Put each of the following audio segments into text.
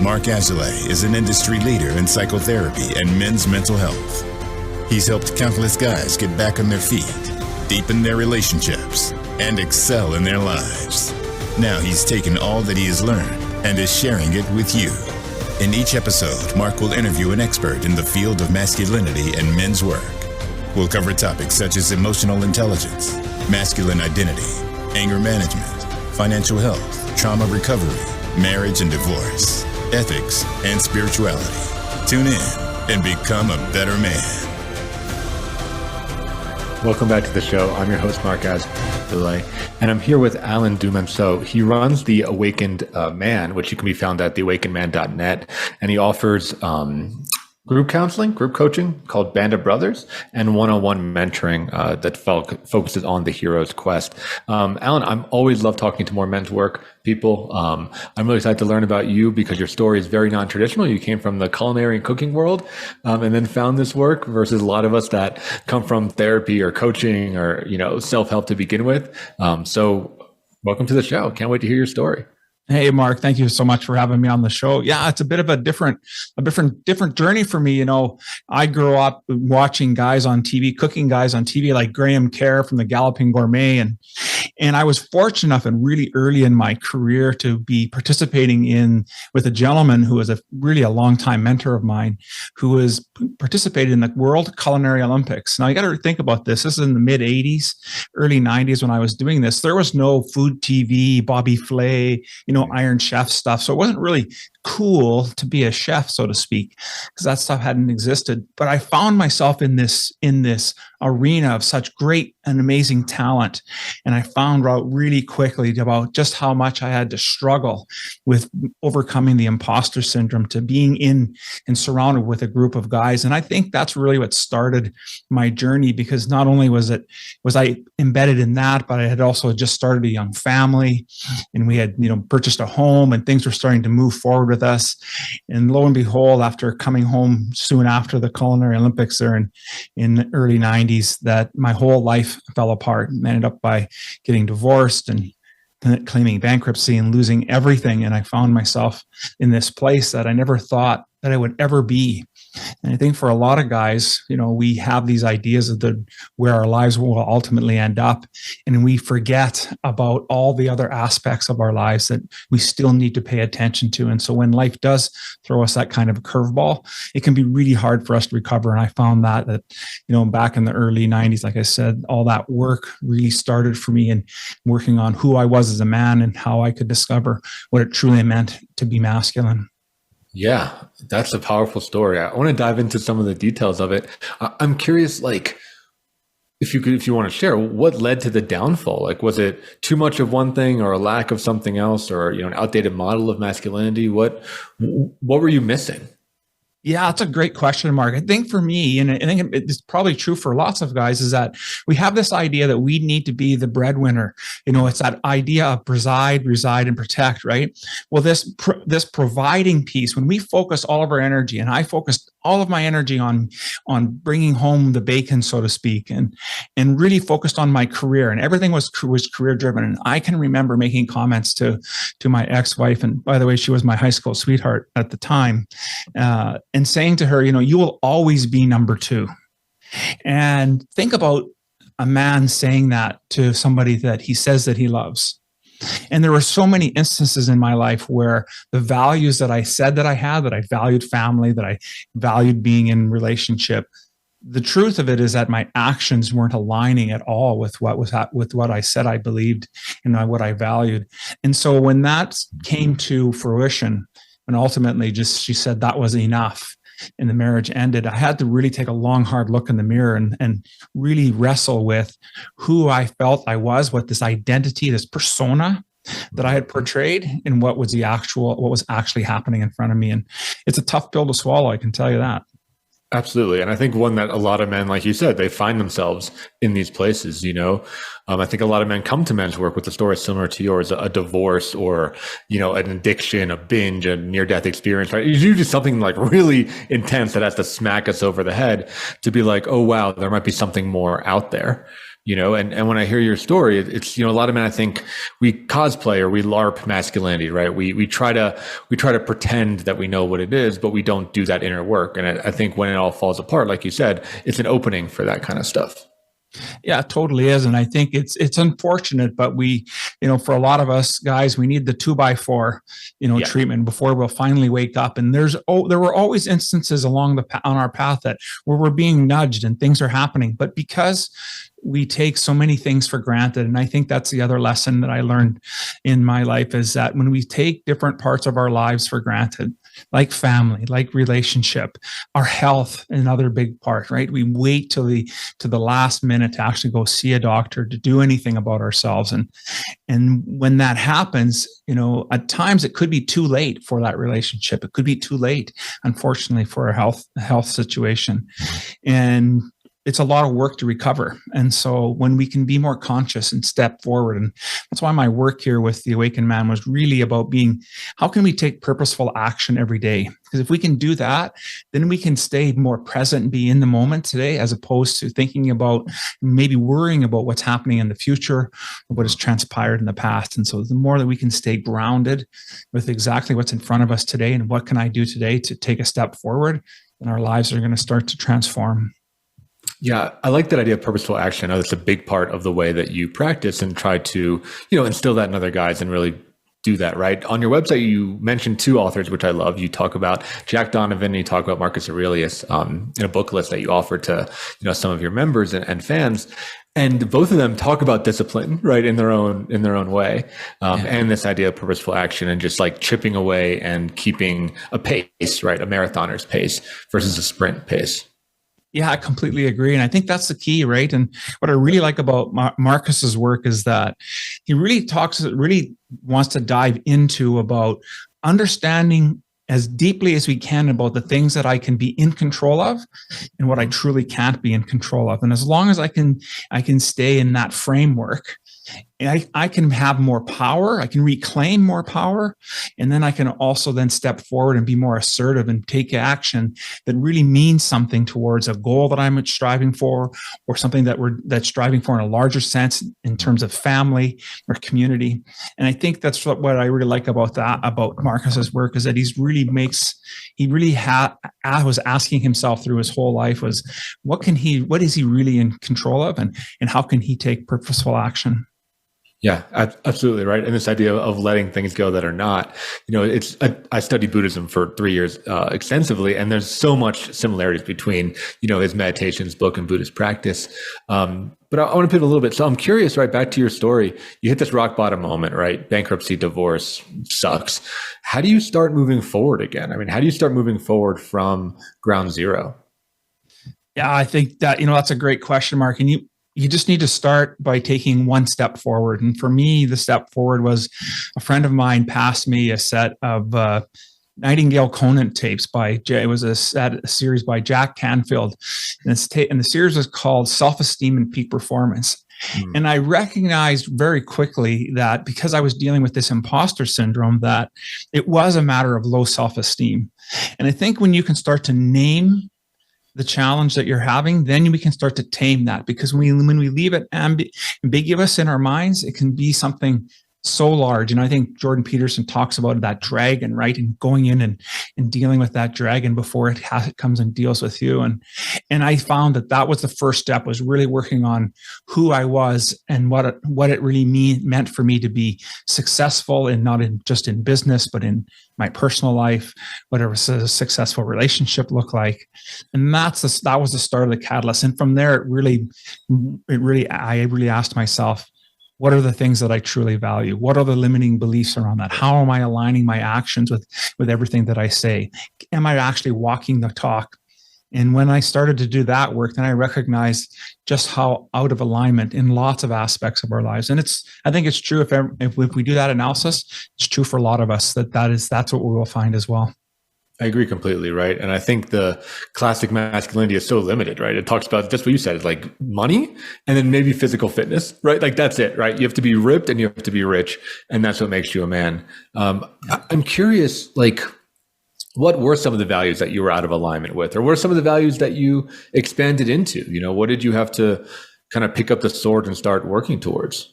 Mark Azalea is an industry leader in psychotherapy and men's mental health. He's helped countless guys get back on their feet, deepen their relationships, and excel in their lives. Now he's taken all that he has learned and is sharing it with you. In each episode, Mark will interview an expert in the field of masculinity and men's work. We'll cover topics such as emotional intelligence, masculine identity, anger management, financial health, trauma recovery, marriage and divorce, ethics, and spirituality. Tune in and become a better man. Welcome back to the show. I'm your host, Mark Azalea, and I'm here with Alain Dumonceaux. He runs The Awakened Man, which you can be found at theawakenedman.net, and he offers group counseling, group coaching called Band of Brothers, and one-on-one mentoring that focuses on the hero's quest. Alain, I'm always love talking to more men's work people. I'm really excited to learn about you because your story is very non-traditional. You came from the culinary and cooking world and then found this work versus a lot of us that come from therapy or coaching or, self-help to begin with. So welcome to the show. Can't wait to hear your story. Hey, Mark, thank you so much for having me on the show. Yeah, it's a bit of a different journey for me. I grew up watching guys on TV, cooking guys on TV like Graham Kerr from the Galloping Gourmet. And I was fortunate enough and really early in my career to be participating with a gentleman who was really a longtime mentor of mine, who was participated in the World Culinary Olympics. Now, you got to think about this. This is in the mid 80s, early 90s when I was doing this. There was no food TV, Bobby Flay, Iron Chef stuff. So it wasn't really cool to be a chef, so to speak, because that stuff hadn't existed. But I found myself in this arena of such great and amazing talent. And I found out really quickly about just how much I had to struggle with overcoming the imposter syndrome to being in and surrounded with a group of guys. And I think that's really what started my journey, because not only was I embedded in that, but I had also just started a young family, and we had, purchased a home, and things were starting to move forward with us. And lo and behold, after coming home soon after the Culinary Olympics there in the early 90s, that my whole life fell apart and ended up by getting divorced and claiming bankruptcy and losing everything. And I found myself in this place that I never thought that I would ever be. And I think for a lot of guys, we have these ideas of where our lives will ultimately end up. And we forget about all the other aspects of our lives that we still need to pay attention to. And so when life does throw us that kind of a curveball, it can be really hard for us to recover. And I found that back in the early 90s, like I said, all that work really started for me in working on who I was as a man and how I could discover what it truly meant to be masculine. Yeah, that's a powerful story. I want to dive into some of the details of it. I'm curious, if you want to share, what led to the downfall? Was it too much of one thing or a lack of something else, or an outdated model of masculinity? What were you missing? Yeah, that's a great question, Mark. I think for me, and I think it's probably true for lots of guys, is that we have this idea that we need to be the breadwinner. It's that idea of reside, and protect, right? Well, this providing piece, when we focus all of our energy, and I focused all of my energy on bringing home the bacon, so to speak, and really focused on my career, and everything was career driven. And I can remember making comments to my ex-wife, and by the way, she was my high school sweetheart at the time, and saying to her, you will always be number two. And think about a man saying that to somebody that he says that he loves. And there were so many instances in my life where the values that I said that I had, that I valued family, that I valued being in relationship, the truth of it is that my actions weren't aligning at all with what I said I believed and what I valued. And so when that came to fruition, and ultimately she said that was enough, and the marriage ended, I had to really take a long, hard look in the mirror and really wrestle with who I felt I was, what this identity, this persona that I had portrayed, and what was actually happening in front of me. And it's a tough pill to swallow, I can tell you that. Absolutely. And I think one that a lot of men, like you said, they find themselves in these places, I think a lot of men come to men's work with a story similar to yours, a divorce or, an addiction, a binge, a near-death experience, right? It's usually something really intense that has to smack us over the head to be like, oh, wow, there might be something more out there. And when I hear your story, it's, a lot of men, I think we cosplay or we LARP masculinity, right? We try to pretend that we know what it is, but we don't do that inner work. And I think when it all falls apart, like you said, it's an opening for that kind of stuff. Yeah, it totally is. And I think it's unfortunate, but we, for a lot of us guys, we need the 2x4, treatment before we'll finally wake up. And there were always instances on our path where we're being nudged and things are happening, but because we take so many things for granted. And I think that's the other lesson that I learned in my life, is that when we take different parts of our lives for granted, like family, like relationship, our health, another big part, right? We wait to the last minute to actually go see a doctor, to do anything about ourselves. And when that happens, at times it could be too late for that relationship. It could be too late, unfortunately, for a health situation. And it's a lot of work to recover. And so when we can be more conscious and step forward, and that's why my work here with the Awakened Man was really about how can we take purposeful action every day? Because if we can do that, then we can stay more present and be in the moment today, as opposed to thinking about, maybe worrying about what's happening in the future or what has transpired in the past. And so the more that we can stay grounded with exactly what's in front of us today and what can I do today to take a step forward, then our lives are going to start to transform. Yeah, I like that idea of purposeful action. I know that's a big part of the way that you practice and try to, instill that in other guys and really do that, right? On your website, you mentioned two authors, which I love. You talk about Jack Donovan and you talk about Marcus Aurelius in a book list that you offer to, some of your members and fans. And both of them talk about discipline, right, in their own way, and this idea of purposeful action and just like chipping away and keeping a pace, right, a marathoner's pace versus a sprint pace. Yeah, I completely agree. And I think that's the key, right? And what I really like about Marcus's work is that he really wants to dive into about understanding as deeply as we can about the things that I can be in control of and what I truly can't be in control of. And as long as I can stay in that framework, I can have more power, I can reclaim more power, and then I can also then step forward and be more assertive and take action that really means something towards a goal that I'm striving for, or something that's striving for in a larger sense in terms of family or community. And I think that's what I really like about Marcus's work, is that was asking himself through his whole life was, what is he really in control of, and how can he take purposeful action? Yeah, absolutely right. And this idea of letting things go that are not, I studied Buddhism for 3 years extensively, and there's so much similarities between, his meditations book and Buddhist practice. But I want to pivot a little bit. So I'm curious, right, back to your story. You hit this rock bottom moment, right? Bankruptcy, divorce, sucks. How do you start moving forward again? I mean, how do you start moving forward from ground zero? Yeah, I think that, that's a great question, Mark. And you just need to start by taking one step forward. And for me, the step forward was a friend of mine passed me a set of Nightingale Conant tapes it was a series by Jack Canfield. And the series was called Self-Esteem and Peak Performance. And I recognized very quickly that because I was dealing with this imposter syndrome, that it was a matter of low self-esteem. And I think when you can start to name the challenge that you're having, then we can start to tame that, because when we leave it ambiguous in our minds, it can be something so large. And I think Jordan Peterson talks about that dragon, right? And going in and dealing with that dragon before it comes and deals with you. And I found that was the first step, was really working on who I was and what it really meant for me to be successful, and not just in business, but in my personal life, whatever a successful relationship looked like. And that was the start of the catalyst. And from there, I really asked myself, what are the things that I truly value? What are the limiting beliefs around that? How am I aligning my actions with everything that I say? Am I actually walking the talk? And when I started to do that work, then I recognized just how out of alignment in lots of aspects of our lives. And I think it's true if we do that analysis, it's true for a lot of us that's what we will find as well. I agree completely, right? And I think the classic masculinity is so limited, right? It talks about just what you said, it's like money and then maybe physical fitness, right? Like that's it, right? You have to be ripped and you have to be rich, and that's what makes you a man. I'm curious, like, what were some of the values that you were out of alignment with, or what are some of the values that you expanded into? What did you have to kind of pick up the sword and start working towards?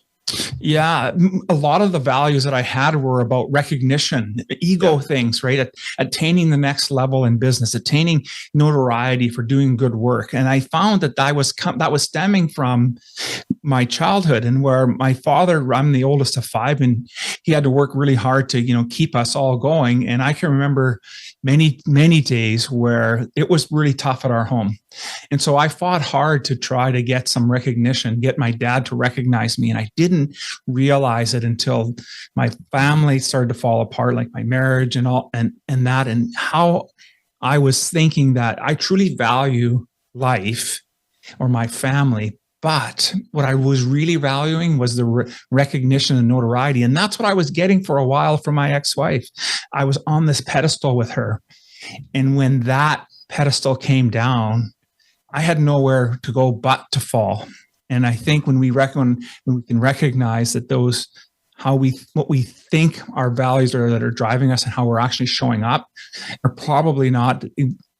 Yeah, a lot of the values that I had were about recognition, ego things, right? Attaining the next level in business, attaining notoriety for doing good work. And I found that that was stemming from my childhood, and where my father, I'm the oldest of five, and he had to work really hard to, keep us all going. And I can remember many days where it was really tough at our home. And so I fought hard to try to get some recognition, get my dad to recognize me. And I didn't realize it until my family started to fall apart, like my marriage and all, and how I was thinking that I truly value life or my family. But what I was really valuing was the recognition and notoriety. And that's what I was getting for a while from my ex-wife. I was on this pedestal with her. And when that pedestal came down, I had nowhere to go but to fall. And I think when we can recognize that what we think our values are that are driving us and how we're actually showing up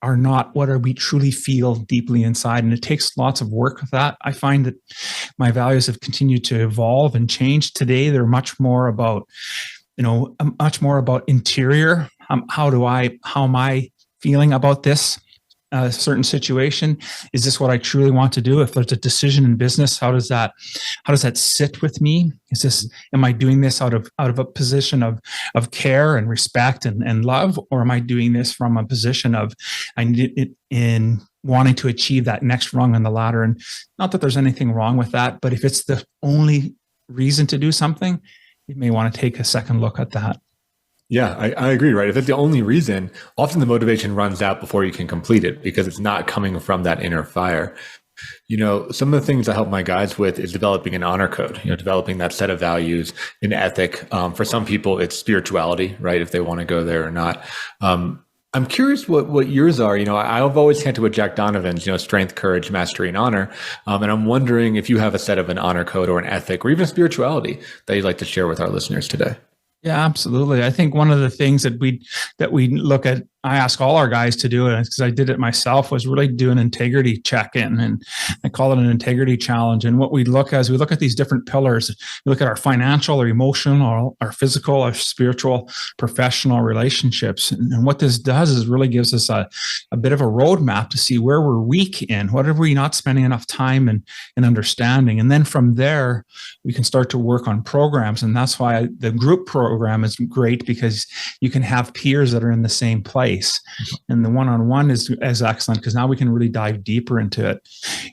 are not what we truly feel deeply inside. And it takes lots of work with that. I find that my values have continued to evolve and change. Today, they're much more about, interior. How am I feeling about this certain situation? Is this what I truly want to do? If there's a decision in business, how does that sit with me? Am I doing this out of a position of care and respect and love, or am I doing this from a position of I need it in wanting to achieve that next rung on the ladder? And not that there's anything wrong with that, but if it's the only reason to do something, you may want to take a second look at that. Yeah, I agree, right? If it's the only reason, often the motivation runs out before you can complete it because it's not coming from that inner fire. Some of the things I help my guys with is developing an honor code, developing that set of values, an ethic. For some people, it's spirituality, right? If they want to go there or not. I'm curious what yours are. I've always had to with Jack Donovan's, strength, courage, mastery, and honor. And I'm wondering if you have a set of an honor code or an ethic or even spirituality that you'd like to share with our listeners today. Yeah, absolutely. I think one of the things that we look at, I ask all our guys to do it because I did it myself, was really do an integrity check-in, and I call it an integrity challenge. And what we look at is we look at these different pillars. We look at our financial, our emotional, our physical, our spiritual, professional relationships. And what this does is really gives us a bit of a roadmap to see where we're weak in, what are we not spending enough time and understanding. And then from there, we can start to work on programs. And that's why the group program is great, because you can have peers that are in the same place. And the one-on-one is excellent because now we can really dive deeper into it.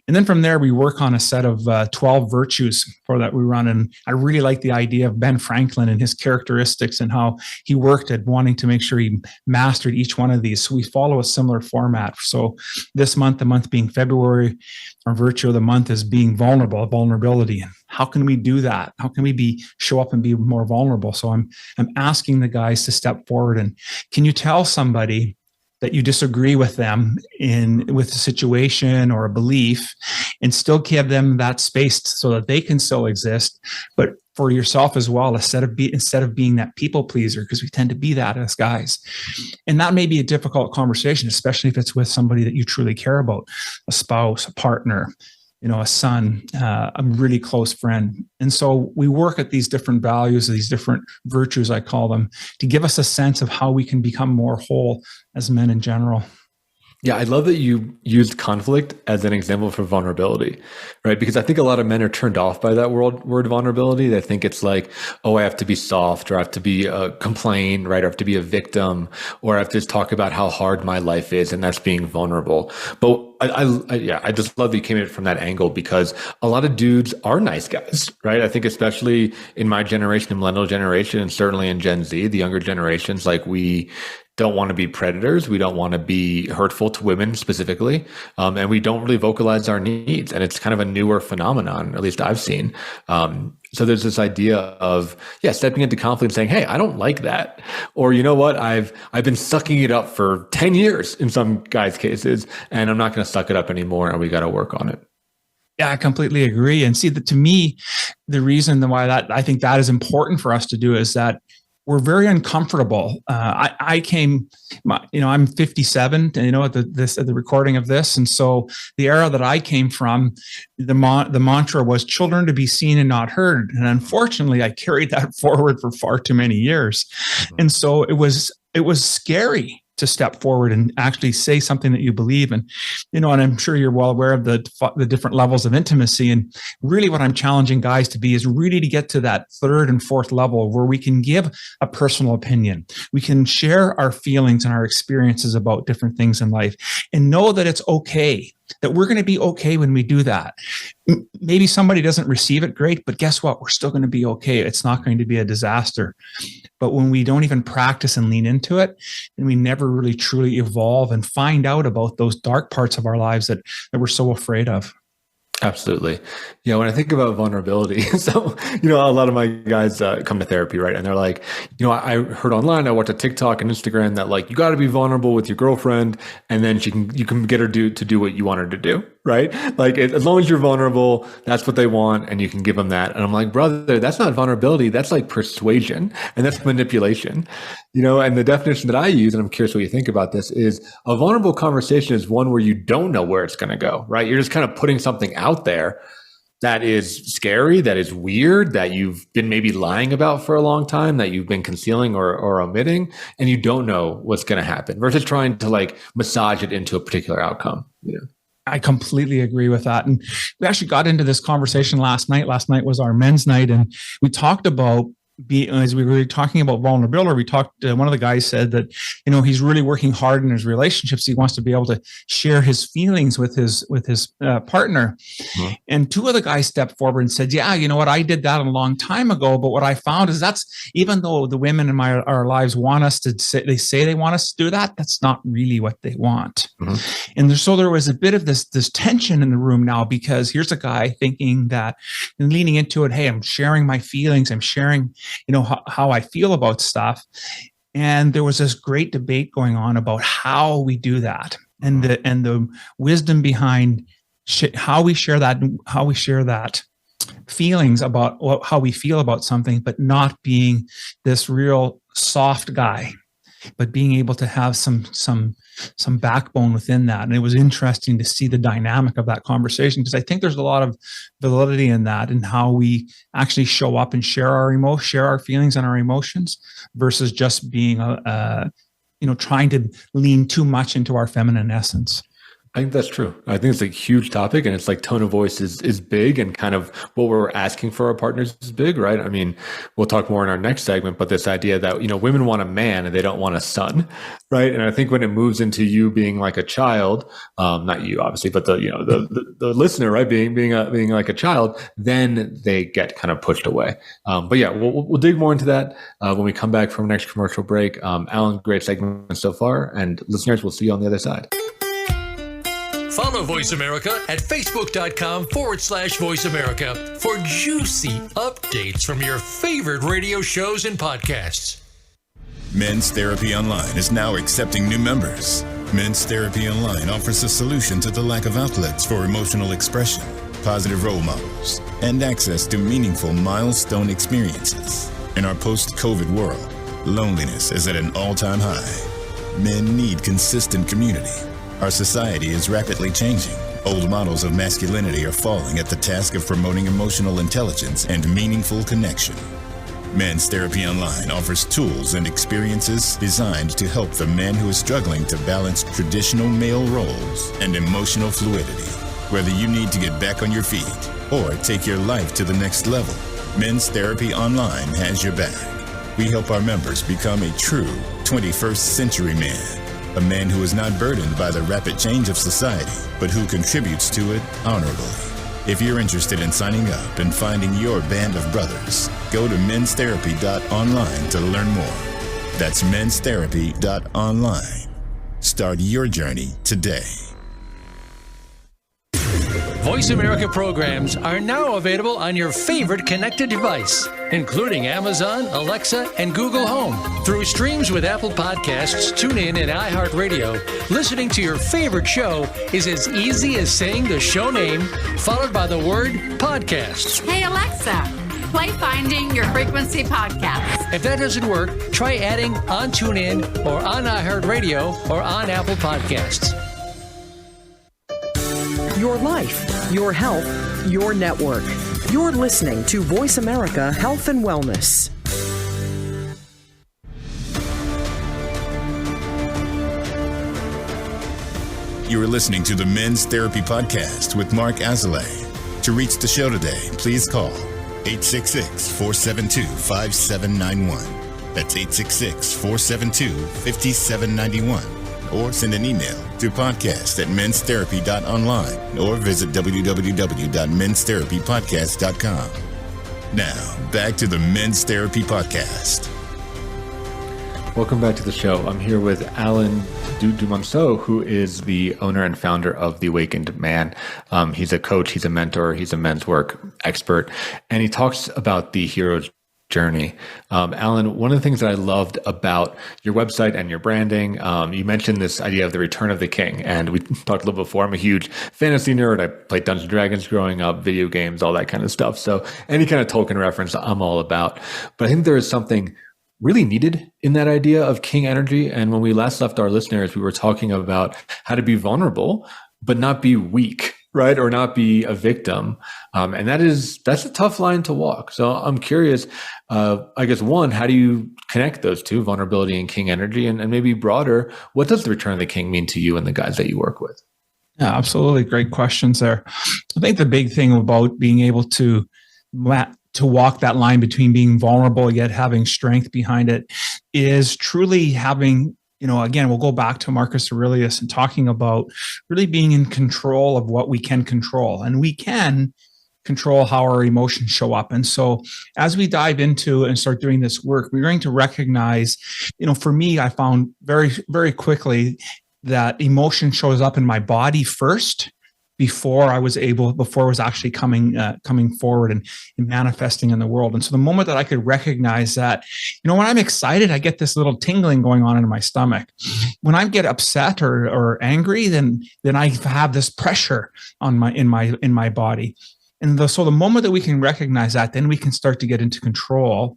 And then from there, we work on a set of 12 virtues for that we run. And I really like the idea of Ben Franklin and his characteristics and how he worked at wanting to make sure he mastered each one of these. So we follow a similar format. So this month, the month being February, our virtue of the month is being vulnerability. And how can we do that? How can we show up and be more vulnerable? So I'm asking the guys to step forward, and can you tell somebody that you disagree with them with a situation or a belief, and still give them that space so that they can still exist, but for yourself as well, instead of being that people pleaser, because we tend to be that as guys. And that may be a difficult conversation, especially if it's with somebody that you truly care about, a spouse, a partner, a son, a really close friend. And so we work at these different values, these different virtues, I call them, to give us a sense of how we can become more whole as men in general. Yeah, I love that you used conflict as an example for vulnerability, right? Because I think a lot of men are turned off by that word vulnerability. They think it's like, oh, I have to be soft, or I have to be complain, right? Or I have to be a victim, or I have to talk about how hard my life is, and that's being vulnerable. But I just love that you came at it from that angle, because a lot of dudes are nice guys, right? I think especially in my generation, the millennial generation, and certainly in Gen Z, the younger generations, like we don't want to be predators. We don't want to be hurtful to women specifically. And we don't really vocalize our needs. And it's kind of a newer phenomenon, at least I've seen. So there's this idea of, stepping into conflict and saying, hey, I don't like that. Or, you know what? I've been sucking it up for 10 years in some guys' cases, and I'm not going to suck it up anymore. And we got to work on it. Yeah, I completely agree. And see, that to me, the reason why I think that is important for us to do is that were very uncomfortable. I came, I'm 57, at the recording of this, and so the era that I came from, the mantra was children to be seen and not heard, and unfortunately, I carried that forward for far too many years, and so it was scary to step forward and actually say something that you believe in, and I'm sure you're well aware of the different levels of intimacy. And really what I'm challenging guys to be is really to get to that third and fourth level where we can give a personal opinion. We can share our feelings and our experiences about different things in life and know that it's okay, that we're going to be okay when we do that. Maybe somebody doesn't receive it great, but guess what? We're still going to be okay. It's not going to be a disaster. But when we don't even practice and lean into it, then we never really truly evolve and find out about those dark parts of our lives that we're so afraid of. Absolutely. Yeah. When I think about vulnerability, so, a lot of my guys come to therapy, right? And they're like, I heard online, I watched a TikTok and Instagram that like, you got to be vulnerable with your girlfriend and then you can get her to do what you want her to do, right? Like as long as you're vulnerable, that's what they want. And you can give them that. And I'm like, brother, that's not vulnerability. That's like persuasion and that's manipulation, and the definition that I use, and I'm curious what you think about this, is a vulnerable conversation is one where you don't know where it's going to go, right? You're just kind of putting something out there that is scary, that is weird, that you've been maybe lying about for a long time, that you've been concealing or omitting, and you don't know what's going to happen versus trying to like massage it into a particular outcome. I completely agree with that. And we actually got into this conversation last night. Last night was our men's night, and we talked about as we were talking about vulnerability, we talked, one of the guys said that, he's really working hard in his relationships. He wants to be able to share his feelings with his partner. Mm-hmm. And two of the guys stepped forward and said, yeah, you know what? I did that a long time ago. But what I found is that's, even though the women in our lives want us to say, they want us to do that, that's not really what they want. Mm-hmm. And so there was a bit of this tension in the room now, because here's a guy thinking that and leaning into it. Hey, I'm sharing my feelings. I'm sharing how I feel about stuff. And there was this great debate going on about how we do that and the wisdom behind how we share that feelings about how we feel about something, but not being this real soft guy, but being able to have some backbone within that. And it was interesting to see the dynamic of that conversation, because I think there's a lot of validity in that, and how we actually show up and share our feelings and our emotions versus just being trying to lean too much into our feminine essence. I think that's true. I think it's a huge topic, and it's like tone of voice is big, and kind of what we're asking for our partners is big, right? I mean, we'll talk more in our next segment, but this idea that, women want a man and they don't want a son, right? And I think when it moves into you being like a child, not you obviously, but the listener, right? Being like a child, then they get kind of pushed away. But yeah, we'll dig more into that when we come back from our next commercial break. Alan, great segment so far, and listeners, we'll see you on the other side. Follow Voice America at Facebook.com/Voice America for juicy updates from your favorite radio shows and podcasts. Men's Therapy Online is now accepting new members. Men's Therapy Online offers a solution to the lack of outlets for emotional expression, positive role models, and access to meaningful milestone experiences. In our post-COVID world, loneliness is at an all-time high. Men need consistent community. Our society is rapidly changing. Old models of masculinity are falling at the task of promoting emotional intelligence and meaningful connection. Men's Therapy Online offers tools and experiences designed to help the man who is struggling to balance traditional male roles and emotional fluidity. Whether you need to get back on your feet or take your life to the next level, Men's Therapy Online has your back. We help our members become a true 21st century man. A man who is not burdened by the rapid change of society, but who contributes to it honorably. If you're interested in signing up and finding your band of brothers, go to menstherapy.online to learn more. That's menstherapy.online. Start your journey today. Voice America programs are now available on your favorite connected device, including Amazon, Alexa, and Google Home. Through streams with Apple Podcasts, TuneIn, and iHeartRadio, listening to your favorite show is as easy as saying the show name followed by the word podcast. Hey, Alexa, Play Finding Your Frequency podcast. If that doesn't work, try adding on TuneIn or on iHeartRadio or on Apple Podcasts. Your life, your health, your network. You're listening to Voice America Health and Wellness. You are listening to the Men's Therapy Podcast with Mark Azalea. To reach the show today, please call 866-472-5791. That's 866-472-5791. Or send an email to podcast@menstherapy.online or visit www.menstherapypodcast.com. Now, back to the Men's Therapy Podcast. Welcome back to the show. I'm here with Alain Dumonceaux, who is the owner and founder of The Awakened Man. He's a coach, he's a mentor, he's a men's work expert, and he talks about the hero's journey. Alain, one of the things that I loved about your website and your branding, you mentioned this idea of the return of the king. And we talked a little before, I'm a huge fantasy nerd. I played Dungeons and Dragons growing up, video games, all that kind of stuff. So any kind of Tolkien reference, I'm all about. But I think there is something really needed in that idea of king energy. And when we last left our listeners, we were talking about how to be vulnerable, but not be weak, right? Or not be a victim. And that's a tough line to walk. So I'm curious, I guess, one, how do you connect those two, vulnerability and king energy? And maybe broader, what does the return of the king mean to you and the guys that you work with? Yeah, absolutely. Great questions there. I think the big thing about being able to walk that line between being vulnerable yet having strength behind it is truly having, again, we'll go back to Marcus Aurelius and talking about really being in control of what we can control. And we can control how our emotions show up. And so as we dive into and start doing this work, we're going to recognize, for me, I found very, very quickly that emotion shows up in my body first before it was actually coming forward and manifesting in the world. And so the moment that I could recognize that, when I'm excited, I get this little tingling going on in my stomach. When I get upset or angry, then I have this pressure in my body. And so the moment that we can recognize that, then we can start to get into control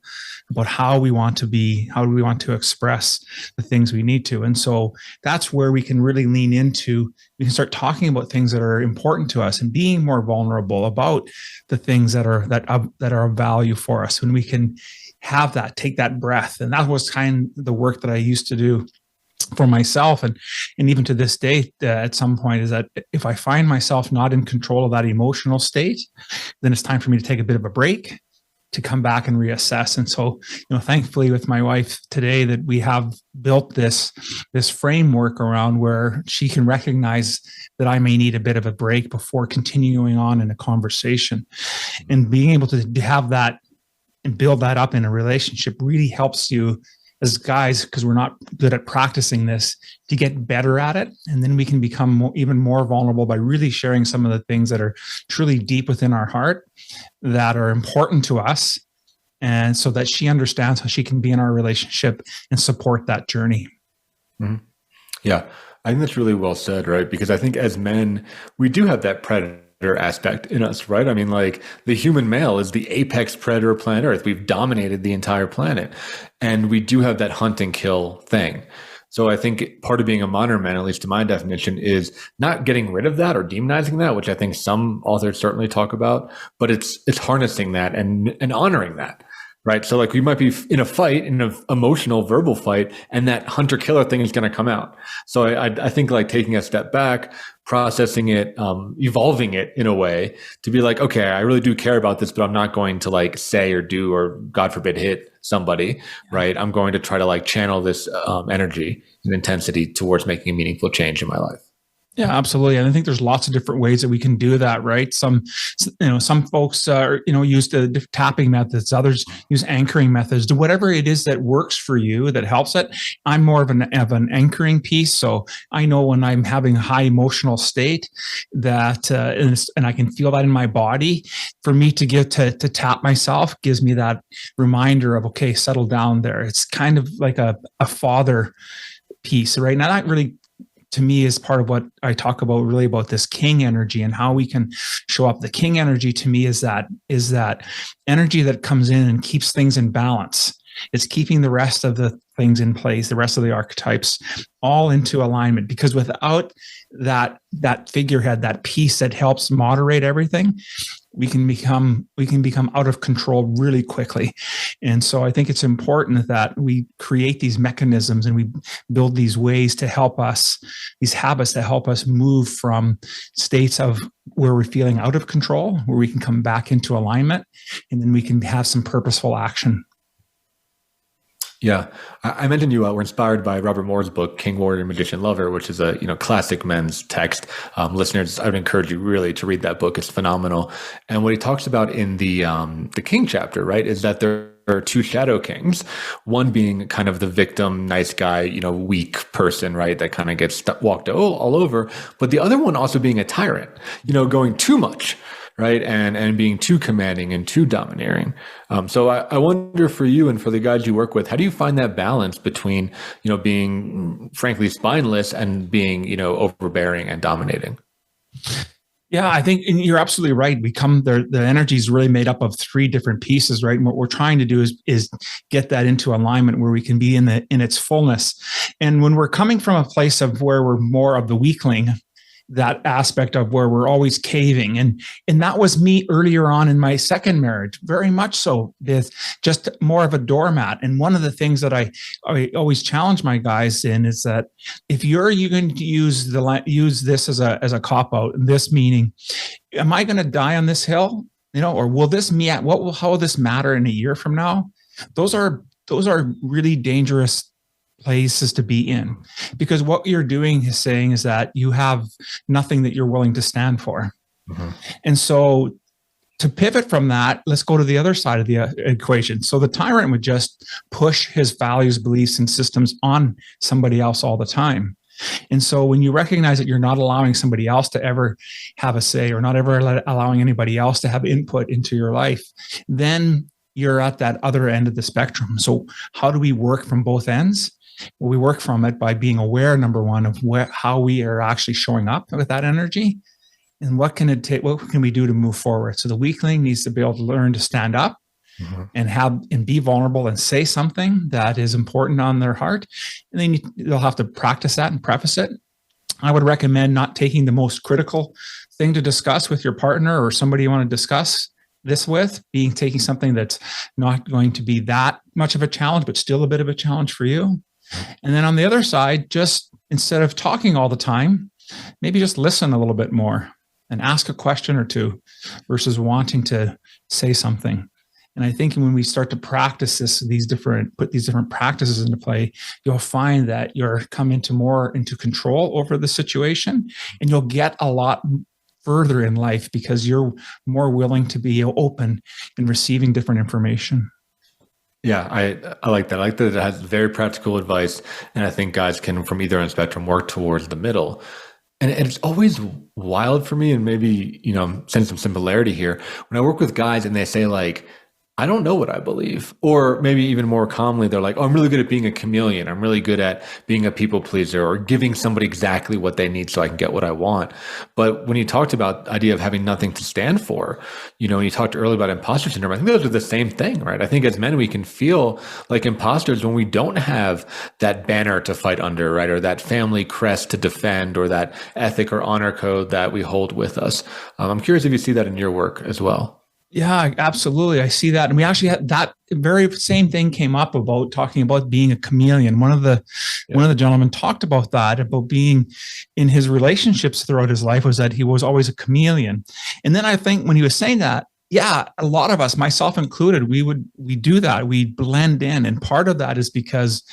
about how we want to be, how we want to express the things we need to. And so that's where we can really lean into, we can start talking about things that are important to us and being more vulnerable about the things that are of value for us. When we can have that, take that breath. And that was kind of the work that I used to do for myself. And even to this day, at some point, is that if I find myself not in control of that emotional state, then it's time for me to take a bit of a break, to come back and reassess. And so, thankfully with my wife today, that we have built this framework around where she can recognize that I may need a bit of a break before continuing on in a conversation. And being able to have that and build that up in a relationship really helps you as guys, because we're not good at practicing this, to get better at it. And then we can become even more vulnerable by really sharing some of the things that are truly deep within our heart that are important to us. And so that she understands how she can be in our relationship and support that journey. Mm-hmm. Yeah, I think that's really well said, right? Because I think as men, we do have that predator aspect in us, right? I mean, like the human male is the apex predator of planet Earth. We've dominated the entire planet, and we do have that hunt and kill thing. So I think part of being a modern man, at least to my definition, is not getting rid of that or demonizing that, which I think some authors certainly talk about, but it's harnessing that and honoring that. Right. So like we might be in a fight, in an emotional verbal fight, and that hunter killer thing is going to come out. So I think like taking a step back, processing it, evolving it in a way to be like, okay, I really do care about this, but I'm not going to like say or do, or God forbid, hit somebody. Right. I'm going to try to like channel this energy and intensity towards making a meaningful change in my life. Yeah, absolutely. And I think there's lots of different ways that we can do that, right? Some folks use the tapping methods, others use anchoring methods. Do whatever it is that works for you, that helps it. I'm more of an anchoring piece. So I know when I'm having a high emotional state that, and I can feel that in my body, for me to get to tap myself gives me that reminder of, okay, settle down there. It's kind of like a father piece, right? Now, not really to me is part of what I talk about, really about this king energy and how we can show up. The king energy to me is that energy that comes in and keeps things in balance. It's keeping the rest of the things in place, the rest of the archetypes all into alignment, because without that figurehead, that piece that helps moderate everything, we can become out of control really quickly. And so I think it's important that we create these mechanisms and we build these ways to help us, these habits that help us move from states of where we're feeling out of control, where we can come back into alignment, and then we can have some purposeful action. Yeah, I mentioned you were inspired by Robert Moore's book, King, Warrior, Magician, Lover, which is a classic men's text. Listeners, I would encourage you really to read that book. It's phenomenal. And what he talks about in the King chapter, right, is that there are two shadow kings. One being kind of the victim, nice guy, weak person, right, that kind of gets walked all over. But the other one also being a tyrant, going too much, right? And being too commanding and too domineering. So I wonder, for you and for the guys you work with, how do you find that balance between, being frankly spineless and being, overbearing and dominating? Yeah, I think you're absolutely right. The energy is really made up of three different pieces, right? And what we're trying to do is get that into alignment where we can be in its fullness. And when we're coming from a place of where we're more of the weakling, that aspect of where we're always caving. And that was me earlier on in my second marriage, very much so, with just more of a doormat. And one of the things that I always challenge my guys in is that if you're going to use this as a cop-out, this meaning, am I going to die on this hill? Or will this how will this matter in a year from now? Those are really dangerous places to be in, because what you're doing is saying is that you have nothing that you're willing to stand for. Mm-hmm. And so to pivot from that, let's go to the other side of the equation. So the tyrant would just push his values, beliefs, and systems on somebody else all the time. And so when you recognize that you're not allowing somebody else to ever have a say, or not ever allowing anybody else to have input into your life, then you're at that other end of the spectrum. So how do we work from both ends? Well, we work from it by being aware, number one, of how we are actually showing up with that energy, and what can it take? What can we do to move forward? So the weakling needs to be able to learn to stand up, mm-hmm. and be vulnerable and say something that is important on their heart, and then they'll have to practice that and preface it. I would recommend not taking the most critical thing to discuss with your partner or somebody you want to discuss this with, taking something that's not going to be that much of a challenge, but still a bit of a challenge for you. And then on the other side, just instead of talking all the time, maybe just listen a little bit more and ask a question or two versus wanting to say something. And I think when we start to practice put these different practices into play, you'll find that you're coming more into control over the situation, and you'll get a lot further in life because you're more willing to be open in receiving different information. Yeah, I like that. I like that it has very practical advice, and I think guys can, from either end of the spectrum, work towards the middle. And it's always wild for me, and maybe, sense some similarity here. When I work with guys and they say, like, I don't know what I believe. Or maybe even more commonly, they're like, oh, I'm really good at being a chameleon. I'm really good at being a people pleaser, or giving somebody exactly what they need so I can get what I want. But when you talked about the idea of having nothing to stand for, when you talked earlier about imposter syndrome, I think those are the same thing, right? I think as men, we can feel like imposters when we don't have that banner to fight under, right? Or that family crest to defend, or that ethic or honor code that we hold with us. I'm curious if you see that in your work as well. Yeah, absolutely. I see that. And we actually had that very same thing came up about talking about being a chameleon. One of the gentlemen talked about that, about being in his relationships throughout his life, was that he was always a chameleon. And then I think when he was saying that, yeah, a lot of us, myself included, we do that. We blend in. And part of that is because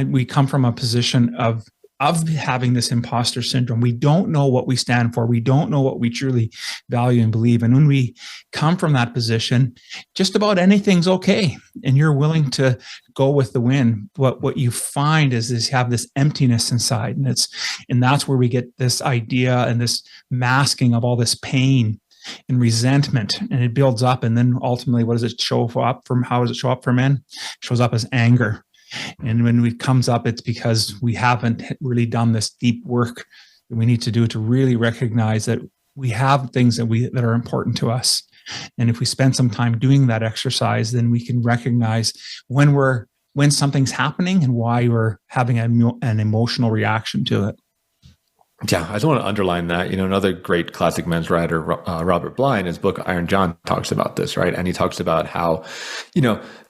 we come from a position of having this imposter syndrome. We don't know what we stand for. We don't know what we truly value and believe. And when we come from that position, just about anything's okay. And you're willing to go with the wind. What you find is you have this emptiness inside. And that's where we get this idea and this masking of all this pain and resentment, and it builds up. And then ultimately, how does it show up for men? It shows up as anger. And when it comes up, it's because we haven't really done this deep work that we need to do to really recognize that we have things that are important to us. And if we spend some time doing that exercise, then we can recognize when something's happening and why we're having an emotional reaction to it. Yeah, I just want to underline that. Another great classic men's writer, Robert Bly, in his book Iron John, talks about this, right? And he talks about how,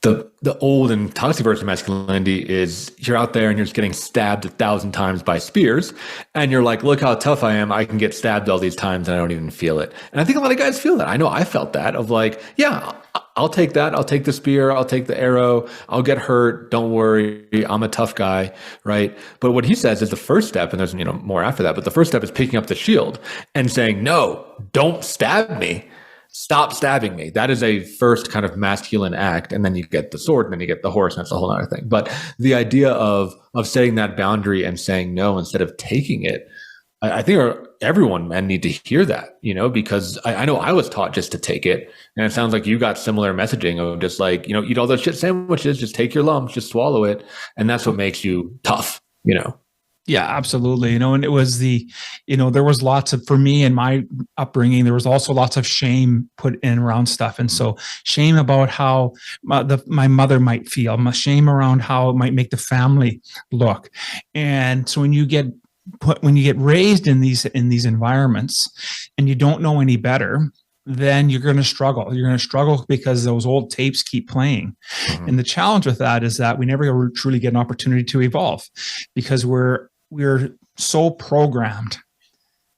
the old and toxic version of masculinity is you're out there and you're just getting stabbed 1,000 times by spears, and you're like, look how tough I am. I can get stabbed all these times and I don't even feel it. And I think a lot of guys feel that. I know I felt that, of like, yeah, I'll take that. I'll take the spear. I'll take the arrow. I'll get hurt. Don't worry. I'm a tough guy, right? But what he says is the first step, and there's more after that, but the first step is picking up the shield and saying, no, don't stab me. Stop stabbing me. That is a first kind of masculine act. And then you get the sword, and then you get the horse, and that's a whole other thing. But the idea of setting that boundary and saying no instead of taking it, I think men need to hear that, because I know I was taught just to take it. And it sounds like you got similar messaging of just like, eat all those shit sandwiches, just take your lumps, just swallow it. And that's what makes you tough, Yeah, absolutely. And it was there was lots of, for me in my upbringing, there was also lots of shame put in around stuff. And so shame about how my mother might feel, shame around how it might make the family look. And so when you get raised in these environments and you don't know any better, then you're going to struggle. You're going to struggle because those old tapes keep playing. Mm-hmm. And the challenge with that is that we never truly get an opportunity to evolve because we're so programmed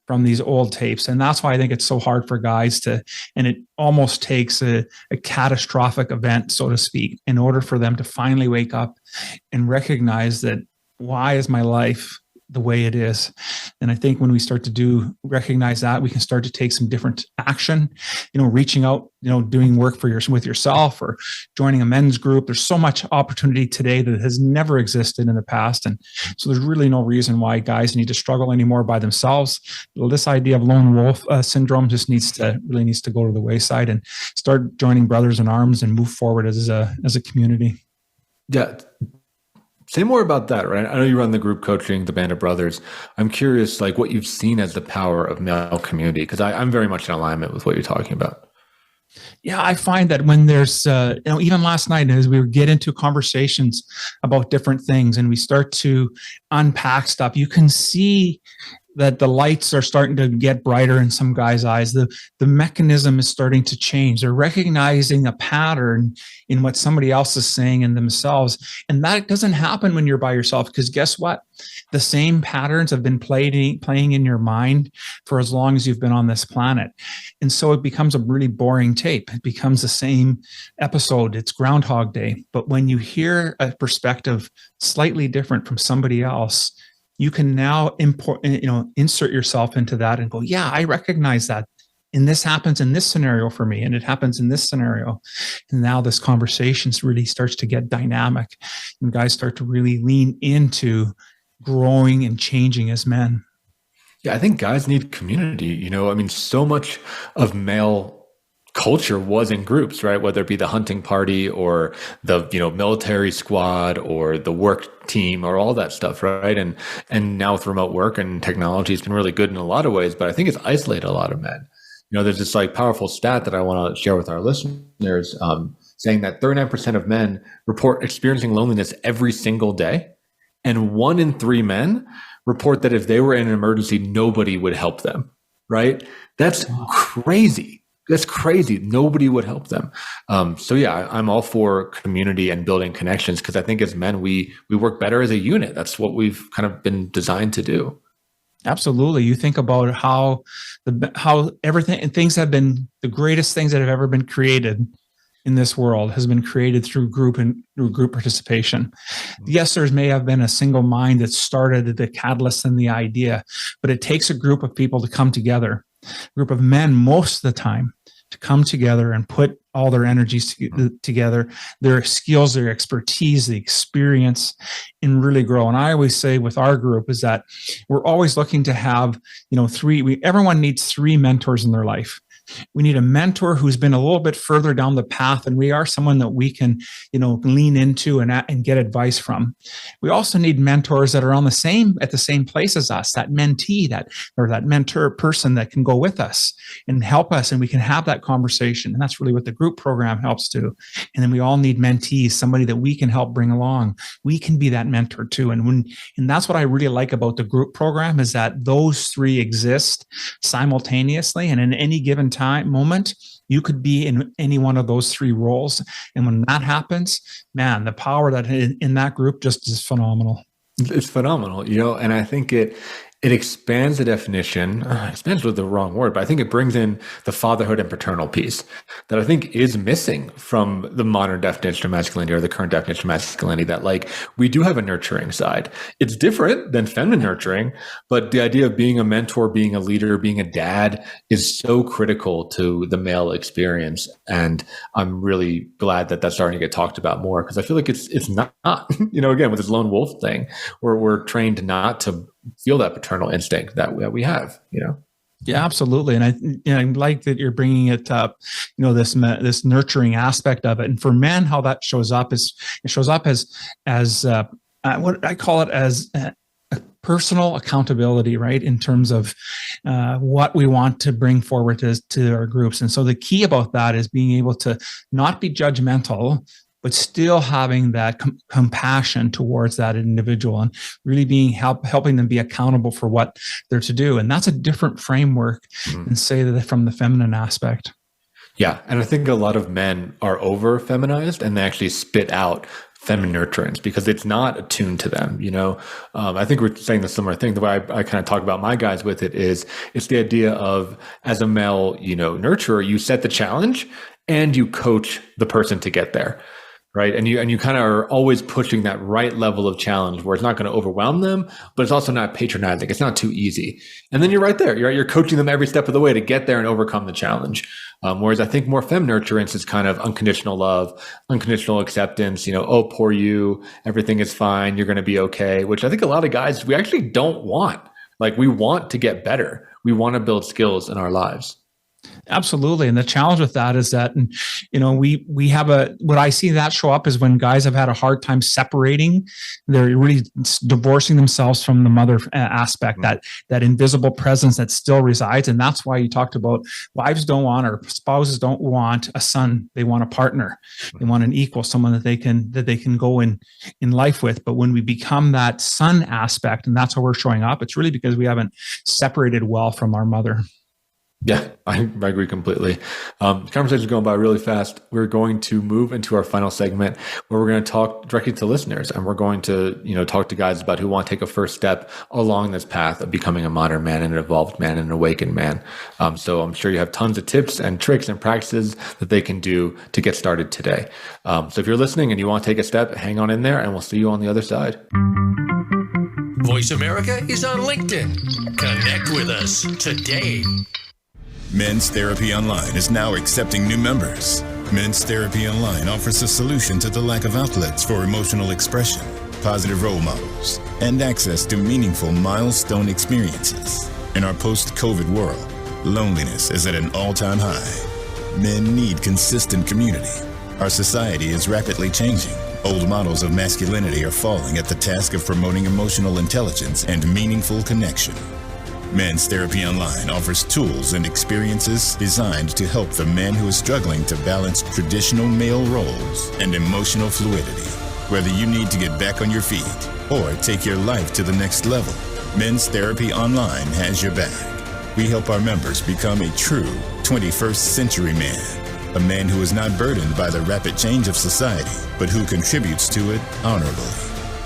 from these old tapes. And that's why I think it's so hard for guys and it almost takes a catastrophic event, so to speak, in order for them to finally wake up and recognize that, why is my life the way it is? And I think when we start to recognize that, we can start to take some different action, reaching out, doing work with yourself or joining a men's group. There's so much opportunity today that has never existed in the past. And so there's really no reason why guys need to struggle anymore by themselves. This idea of lone wolf syndrome just needs to go to the wayside and start joining brothers in arms and move forward as a community. Yeah. Say more about that, right? I know you run the group coaching, the Band of Brothers. I'm curious, like what you've seen as the power of male community, because I'm very much in alignment with what you're talking about. Yeah, I find that when there's, even last night, as we get into conversations about different things and we start to unpack stuff, you can see that the lights are starting to get brighter in some guys' eyes. The mechanism is starting to change. They're recognizing a pattern in what somebody else is saying in themselves. And that doesn't happen when you're by yourself, because guess what? The same patterns have been playing in your mind for as long as you've been on this planet. And so it becomes a really boring tape. It becomes the same episode. It's Groundhog Day. But when you hear a perspective slightly different from somebody else, you can now insert yourself into that and go, yeah, I recognize that. And this happens in this scenario for me, and it happens in this scenario. And now this conversation really starts to get dynamic, and guys start to really lean into growing and changing as men. Yeah, I think guys need community. So much of male culture was in groups, right? Whether it be the hunting party or the military squad or the work team or all that stuff, right? And now with remote work and technology, it's been really good in a lot of ways, but I think it's isolated a lot of men. There's this powerful stat that I want to share with our listeners, saying that 39% of men report experiencing loneliness every single day, and 1 in 3 men report that if they were in an emergency, nobody would help them. Right? That's crazy. That's crazy. Nobody would help them. So yeah, I'm all for community and building connections, because I think as men, we work better as a unit. That's what we've kind of been designed to do. Absolutely. You think about how everything and things have been, the greatest things that have ever been created in this world has been created through group participation. Yes, there may have been a single mind that started the catalyst and the idea, but it takes a group of people to come together, a group of men most of the time, to come together and put all their energies together, their skills, their expertise, the experience, and really grow. And I always say with our group is that we're always looking to have, everyone needs 3 mentors in their life. We need a mentor who's been a little bit further down the path, and we are someone that we can, lean into and get advice from. We also need mentors that are at the same place as us, that mentee, that mentor person that can go with us and help us, and we can have that conversation. And that's really what the group program helps do. And then we all need mentees, somebody that we can help bring along. We can be that mentor too. And that's what I really like about the group program, is that those three exist simultaneously, and in any given moment, you could be in any one of those three roles. And when that happens, man, the power that in that group just is phenomenal. It's phenomenal, and I think it expands the definition. Expands was the wrong word, but I think it brings in the fatherhood and paternal piece that I think is missing from the modern definition of masculinity, or the current definition of masculinity, that like we do have a nurturing side. It's different than feminine nurturing, but the idea of being a mentor, being a leader, being a dad is so critical to the male experience. And I'm really glad that that's starting to get talked about more, because I feel like it's not, again, with this lone wolf thing, where we're trained not to feel that paternal instinct that we have, Yeah, absolutely. And I like that you're bringing it up, this nurturing aspect of it. And for men, how that shows up is it shows up as what I call it as a personal accountability, right? In terms of what we want to bring forward to our groups. And so the key about that is being able to not be judgmental, but still having that compassion towards that individual, and really helping them be accountable for what they're to do. And that's a different framework than, say, that from the feminine aspect. Yeah. And I think a lot of men are over feminized, and they actually spit out feminine nurturance because it's not attuned to them. I think we're saying the similar thing. The way I kind of talk about my guys with it is, it's the idea of, as a male, nurturer, you set the challenge and you coach the person to get there. Right. And you kind of are always pushing that right level of challenge where it's not going to overwhelm them, but it's also not patronizing. It's not too easy. And then you're right there. You're coaching them every step of the way to get there and overcome the challenge. Whereas I think more feminine nurturance is kind of unconditional love, unconditional acceptance, oh, poor you, everything is fine, you're going to be okay, which I think a lot of guys, we actually don't want. Like, we want to get better. We want to build skills in our lives. Absolutely. And the challenge with that is that, we have what I see that show up is when guys have had a hard time separating, they're really divorcing themselves from the mother aspect, that invisible presence that still resides. And that's why you talked about wives don't want, or spouses don't want a son. They want a partner. They want an equal, someone that they can go in life with. But when we become that son aspect, and that's how we're showing up, it's really because we haven't separated well from our mother. Yeah, I agree completely. The conversation is going by really fast. We're going to move into our final segment where we're going to talk directly to listeners, and we're going to, talk to guys about who want to take a first step along this path of becoming a modern man, and an evolved man, and an awakened man. So I'm sure you have tons of tips and tricks and practices that they can do to get started today. So if you're listening and you want to take a step, hang on in there, and we'll see you on the other side. Voice America is on LinkedIn. Connect with us today. Men's Therapy Online is now accepting new members. Men's Therapy Online offers a solution to the lack of outlets for emotional expression, positive role models, and access to meaningful milestone experiences. In our post-COVID world, loneliness is at an all-time high. Men need consistent community. Our society is rapidly changing. Old models of masculinity are falling at the task of promoting emotional intelligence and meaningful connection. Men's Therapy Online offers tools and experiences designed to help the man who is struggling to balance traditional male roles and emotional fluidity. Whether you need to get back on your feet or take your life to the next level, Men's Therapy Online has your back. We help our members become a true 21st century man, a man who is not burdened by the rapid change of society, but who contributes to it honorably.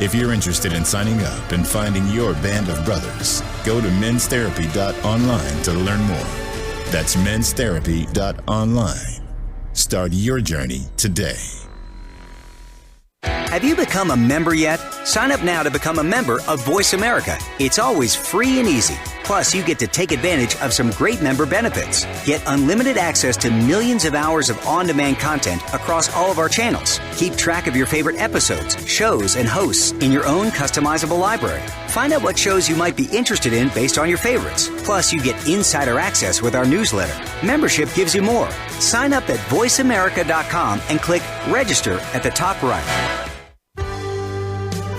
If you're interested in signing up and finding your band of brothers, go to menstherapy.online to learn more. That's menstherapy.online. Start your journey today. Have you become a member yet? Sign up now to become a member of Voice America. It's always free and easy. Plus, Plus, you get to take advantage of some great member benefits. Get unlimited access to millions of hours of on-demand content across all of our channels. Keep track of your favorite episodes, shows, and hosts in your own customizable library. Find out what shows you might be interested in based on your favorites. Plus, you get insider access with our newsletter. Membership gives you more. Sign up at voiceamerica.com and click register at the top right.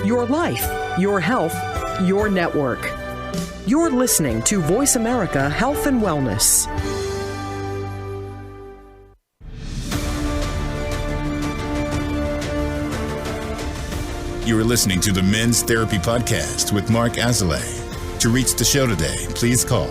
Your life, your health, your network. You're listening to Voice America Health and Wellness. You are listening to the Men's Therapy Podcast with Mark Azalea. To reach the show today, please call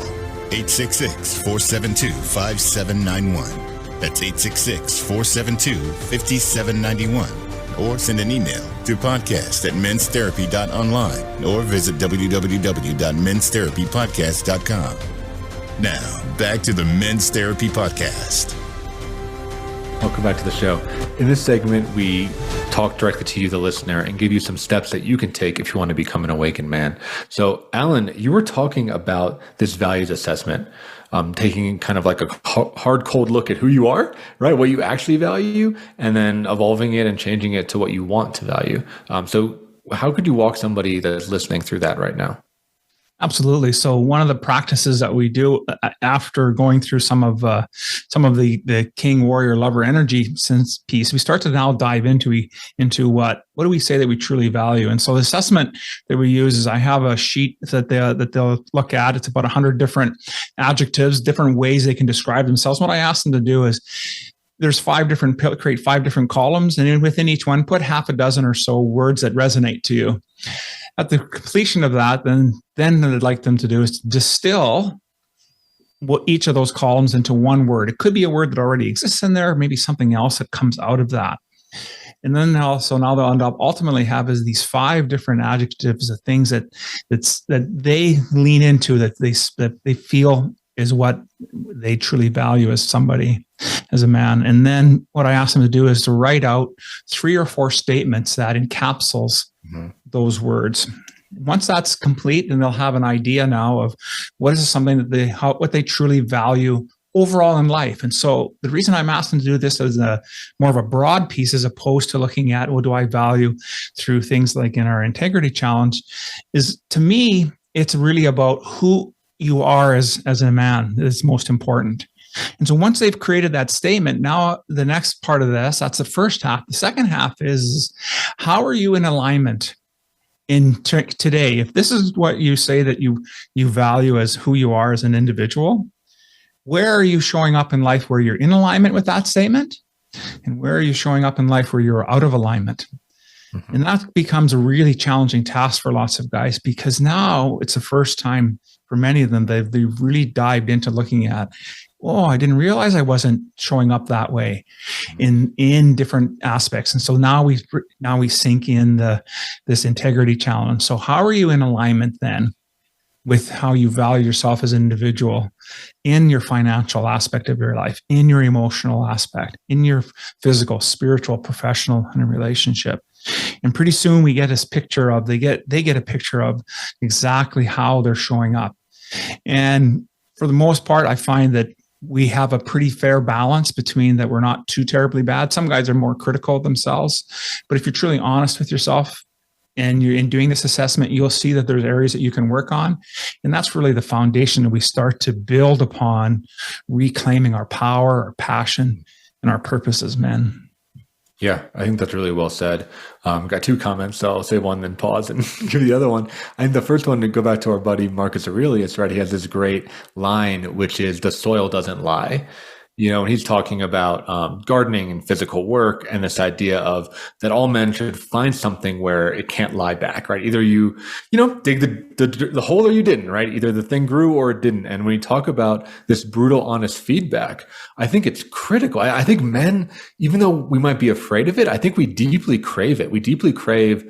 866-472-5791. That's 866-472-5791. Or send an email to podcast@menstherapy.online or visit www.menstherapypodcast.com. Now, back to the Men's Therapy Podcast. Welcome back to the show. In this segment, we talk directly to you, the listener, and give you some steps that you can take if you want to become an awakened man. So, Alan, you were talking about this values assessment, taking kind of like a hard, cold look at who you are, right? What you actually value, and then evolving it and changing it to what you want to value. So how could you walk somebody that's listening through that right now? Absolutely. So one of the practices that we do after going through some of the king, warrior, lover energy sense piece, we start to now dive into what do we say that we truly value. And so the assessment that we use is I have a sheet that they'll look at. It's about 100 different adjectives, different ways they can describe themselves. What I ask them to do is create 5 different columns, and within each one, put half a dozen or so words that resonate to you. At the completion of that, then what I'd like them to do is to distill each of those columns into one word. It could be a word that already exists in there, maybe something else that comes out of that. And then also now they'll end up ultimately have is these 5 different adjectives of things that they lean into, that they feel is what they truly value as somebody, as a man. And then what I ask them to do is to write out 3 or 4 statements that encapsulates those words. Once that's complete, then they'll have an idea now of what is something that what they truly value overall in life. And so the reason I'm asking to do this as more of a broad piece, as opposed to looking at what do I value through things like in our integrity challenge, is, to me, it's really about who you are as a man that is most important. And so once they've created that statement, now the next part of this, that's the first half. The second half is, how are you in alignment in today? If this is what you say that you value as who you are as an individual, where are you showing up in life where you're in alignment with that statement? And where are you showing up in life where you're out of alignment? Mm-hmm. And that becomes a really challenging task for lots of guys, because now it's the first time for many of them they've really dived into looking at, oh, I didn't realize I wasn't showing up that way in different aspects. And so now we sink in this integrity challenge. So how are you in alignment then with how you value yourself as an individual in your financial aspect of your life, in your emotional aspect, in your physical, spiritual, professional, and relationship? And pretty soon we get this picture of, they get a picture of exactly how they're showing up. And for the most part, I find that we have a pretty fair balance between that. We're not too terribly bad. Some guys are more critical of themselves, but if you're truly honest with yourself and you're in doing this assessment, you'll see that there's areas that you can work on. And that's really the foundation that we start to build upon, reclaiming our power, our passion, and our purpose as men. Yeah, I think that's really well said. Got 2 comments, so I'll say one, then pause and give the other one. I think the first one, to go back to our buddy Marcus Aurelius, right? He has this great line, which is, the soil doesn't lie. And he's talking about gardening and physical work, and this idea of that all men should find something where it can't lie back, right? Either you dig the hole or you didn't, right? Either the thing grew or it didn't. And when you talk about this brutal, honest feedback, I think it's critical. I think men, even though we might be afraid of it, I think we deeply crave it. We deeply crave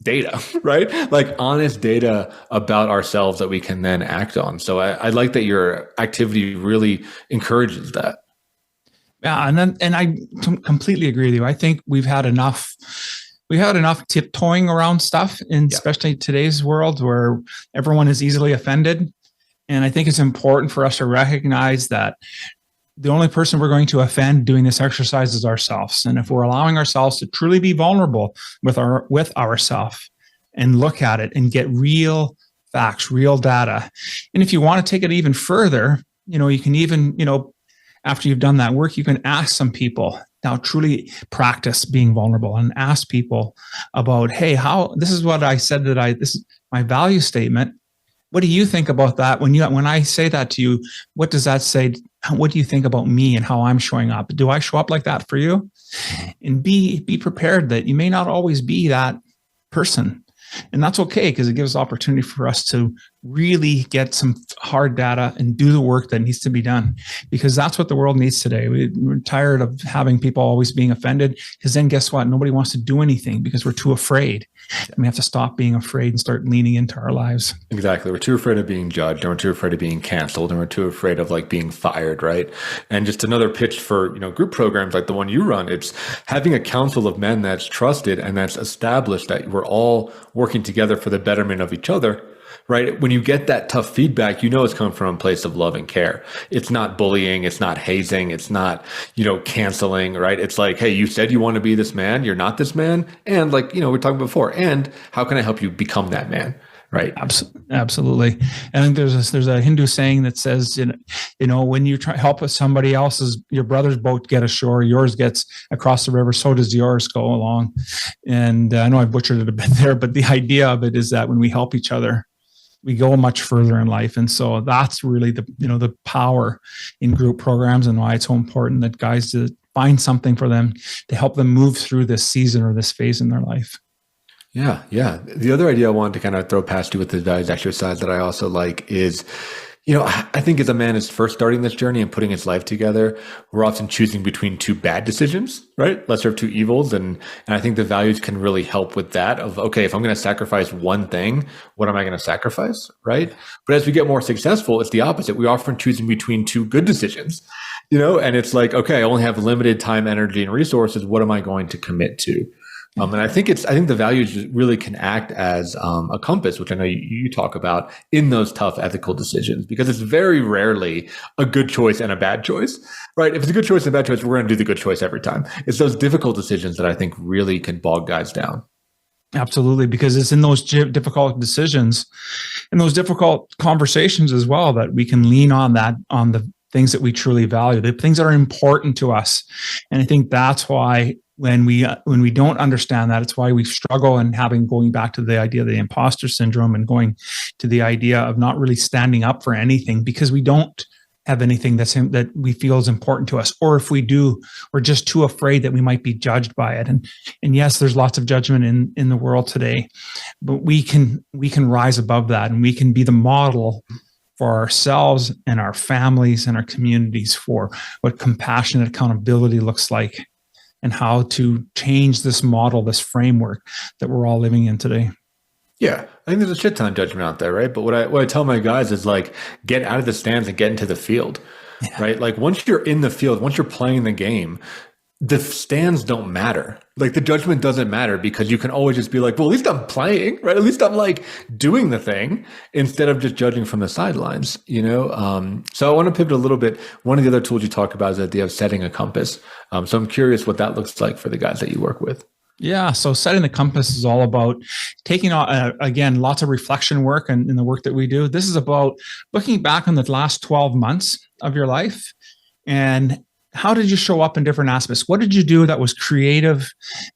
data, right? Like honest data about ourselves that we can then act on. So I like that your activity really encourages that. Yeah, and I completely agree with you. I think we've had enough we had enough tiptoeing around stuff, in especially today's world where everyone is easily offended. And I think it's important for us to recognize that the only person we're going to offend doing this exercise is ourselves. And if we're allowing ourselves to truly be vulnerable with ourselves and look at it and get real facts, real data. And if you want to take it even further, you can even, after you've done that work, you can ask some people. Now, truly practice being vulnerable and ask people about, hey, this is what I said this is my value statement. What do you think about that? When I say that to you, what does that say? What do you think about me and how I'm showing up? Do I show up like that for you? And be prepared that you may not always be that person. And that's okay, because it gives opportunity for us to really get some hard data and do the work that needs to be done, because that's what the world needs today. We're tired of having people always being offended, because then guess what? Nobody wants to do anything because we're too afraid. And we have to stop being afraid and start leaning into our lives. Exactly. We're too afraid of being judged, and we're too afraid of being canceled, and we're too afraid of being fired, right? And just another pitch for, group programs like the one you run, it's having a council of men that's trusted and that's established, that we're all working together for the betterment of each other. Right? When you get that tough feedback, it's coming from a place of love and care. It's not bullying. It's not hazing. It's not, canceling, right? It's like, hey, you said you want to be this man. You're not this man. And we were talking before. And how can I help you become that man? Right. Absolutely. I think there's a Hindu saying that says, when you try help with somebody else's, your brother's boat get ashore, yours gets across the river, so does yours go along. And I know I butchered it a bit there, but the idea of it is that when we help each other, we go much further in life. And so that's really the power in group programs, and why it's so important that guys to find something for them to help them move through this season or this phase in their life. Yeah. The other idea I wanted to kind of throw past you with the values exercise that I also like is, I think as a man is first starting this journey and putting his life together, we're often choosing between two bad decisions, right? Lesser of two evils. And I think the values can really help with that of, okay, if I'm going to sacrifice one thing, what am I going to sacrifice, right? But as we get more successful, it's the opposite. We're often choosing between two good decisions, and it's like, okay, I only have limited time, energy, and resources. What am I going to commit to? And I think the values really can act as a compass, which I know you talk about in those tough ethical decisions, because it's very rarely a good choice and a bad choice, right? If it's a good choice and a bad choice, we're going to do the good choice every time. It's those difficult decisions that I think really can bog guys down. Absolutely, because it's in those difficult decisions and those difficult conversations as well that we can lean on the things that we truly value, the things that are important to us. And I think that's why when we don't understand that, it's why we struggle and going back to the idea of the imposter syndrome and going to the idea of not really standing up for anything, because we don't have anything that we feel is important to us. Or if we do, we're just too afraid that we might be judged by it. And yes, there's lots of judgment in the world today, but we can rise above that, and we can be the model for ourselves and our families and our communities for what compassionate accountability looks like, and how to change this model, this framework that we're all living in today. Yeah, I think there's a shit ton of judgment out there, right? But what I tell my guys is get out of the stands and get into the field, right? Once you're in the field, once you're playing the game, the stands don't matter. The judgment doesn't matter, because you can always just be well, at least I'm playing, right? At least I'm doing the thing, instead of just judging from the sidelines, So I want to pivot a little bit. One of the other tools you talk about is the idea of setting a compass. So I'm curious what that looks like for the guys that you work with. Yeah. So setting the compass is all about taking, again, lots of reflection work and in the work that we do. This is about looking back on the last 12 months of your life and how did you show up in different aspects? What did you do that was creative